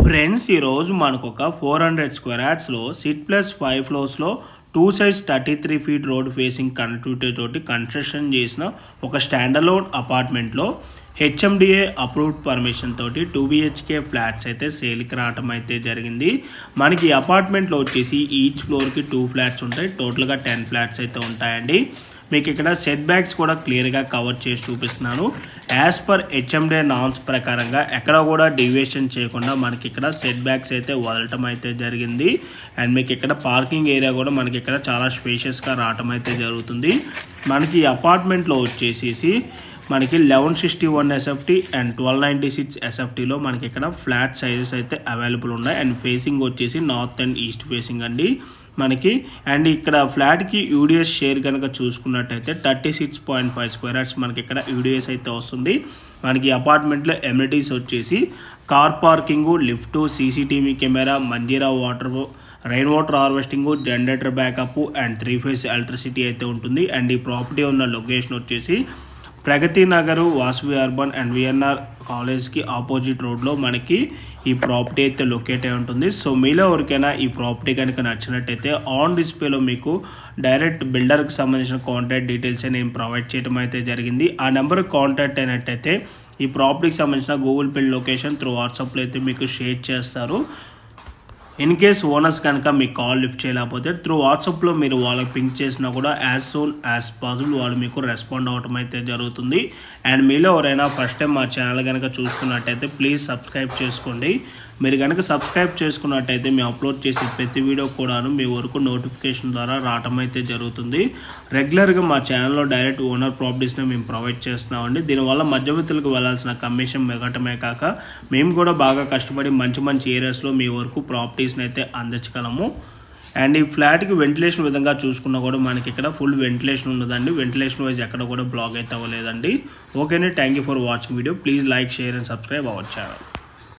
Friends ఈరోజు మనకు ఒక 400 స్క్వేర్ యార్డ్స్లో సిట్ ప్లస్ 5 ఫ్లోర్స్లో 2 sides 33 feet road facing connectivity తోటి కన్స్ట్రక్షన్ చేసిన ఒక స్టాండర్లోన్ అపార్ట్మెంట్లో హెచ్ఎండిఏ అప్రూవ్డ్ పర్మిషన్ తోటి 2 BHK ఫ్లాట్స్ అయితే సేల్కి రావటం అయితే జరిగింది. మనకి ఈ అపార్ట్మెంట్లో వచ్చేసి ఈచ్ ఫ్లోర్కి 2 ఫ్లాట్స్ ఉంటాయి. టోటల్గా 10 ఫ్లాట్స్ అయితే ఉంటాయండి. మీకు ఇక్కడ సెట్ బ్యాక్స్ కూడా క్లియర్గా కవర్ చేసి చూపిస్తున్నాను. యాజ్ పర్ హెచ్ఎండిఏ నామ్స్ ప్రకారంగా ఎక్కడ కూడా డీవియేషన్ చేయకుండా మనకి ఇక్కడ సెట్ బ్యాక్స్ అయితే వదలటం అయితే జరిగింది. అండ్ మీకు ఇక్కడ పార్కింగ్ ఏరియా కూడా మనకి ఇక్కడ చాలా స్పేషియస్గా రావటం అయితే జరుగుతుంది. మనకి ఈ అపార్ట్మెంట్లో వచ్చేసి మనకి 1161 SFT అండ్ 1296 SFTలో మనకి ఇక్కడ ఫ్లాట్ సైజెస్ అయితే అవైలబుల్ ఉన్నాయి. అండ్ ఫేసింగ్ వచ్చేసి నార్త్ అండ్ ఈస్ట్ ఫేసింగ్ అండి మనకి. అండ్ ఇక్కడ ఫ్లాట్కి యూడిఎస్ షేర్ కనుక చూసుకున్నట్టయితే 36.5 స్క్వేర్ యార్డ్స్ మనకి ఇక్కడ యూడిఎస్ అయితే వస్తుంది. మనకి అపార్ట్మెంట్లో ఎమ్యూనిటీస్ వచ్చేసి car parking, lift, CCTV camera, Manjira water, rain water harvesting, generator backup and 3 phase electricity అయితే ఉంటుంది. అండ్ ఈ ప్రాపర్టీ ఉన్న లొకేషన్ వచ్చేసి Pragathi Nagar, Vasavi urban and VNR కాలేజ్కి ఆపోజిట్ రోడ్లో మనకి ఈ ప్రాపర్టీ అయితే లొకేట్ అయి ఉంటుంది. సో మీలో ఎవరికైనా ఈ ప్రాపర్టీ కనుక నచ్చినట్టయితే ఆన్ డిస్ప్లేలో మీకు డైరెక్ట్ బిల్డర్కి సంబంధించిన కాంటాక్ట్ డీటెయిల్స్ నేను ప్రొవైడ్ చేయడం అయితే జరిగింది. ఆ నెంబర్కి కాంటాక్ట్ అయినట్టయితే ఈ ప్రాపర్టీకి సంబంధించిన గూగుల్ పే లొకేషన్ త్రూ వాట్సాప్లో అయితే మీకు షేర్ చేస్తారు. ఇన్ కేస్ ఓనర్స్ కనుక మీకు కాల్ లిఫ్ట్ చేయలేకపోతే త్రూ వాట్సాప్లో మీరు వాళ్ళకి పింక్ చేసినా కూడా యాజ్ సూన్ యాజ్ పాసిబుల్ వాళ్ళు మీకు రెస్పాండ్ అవ్వటం అయితే జరుగుతుంది. అండ్ మీలో ఎవరైనా ఫస్ట్ టైం మా ఛానల్ కనుక చూసుకున్నట్టయితే ప్లీజ్ సబ్స్క్రైబ్ చేసుకోండి. మీరు కనుక సబ్స్క్రైబ్ చేసుకున్నట్టయితే మేము అప్లోడ్ చేసే ప్రతి వీడియో కూడాను మీ వరకు నోటిఫికేషన్ ద్వారా రావటం అయితే జరుగుతుంది. రెగ్యులర్గా మా ఛానల్లో డైరెక్ట్ ఓనర్ ప్రాపర్టీస్ని మేము ప్రొవైడ్ చేస్తున్నామండి. దీనివల్ల మధ్యవర్తులకు వెళ్ళాల్సిన కమిషన్ మిగటమే కాక మేము కూడా బాగా కష్టపడి మంచి మంచి ఏరియాస్లో మీ వరకు ప్రాపర్టీస్ని అయితే అందించగలము. అండ్ ఈ ఫ్లాట్కి వెంటిలేషన్ విధంగా చూసుకున్నా కూడా మనకి ఇక్కడ ఫుల్ వెంటిలేషన్ ఉండదండి. వెంటిలేషన్ వైజ్ ఎక్కడ కూడా బ్లాక్ అయితే అవ్వలేదండి. ఓకేనే, thank you for watching video. Please like, share and subscribe our channel.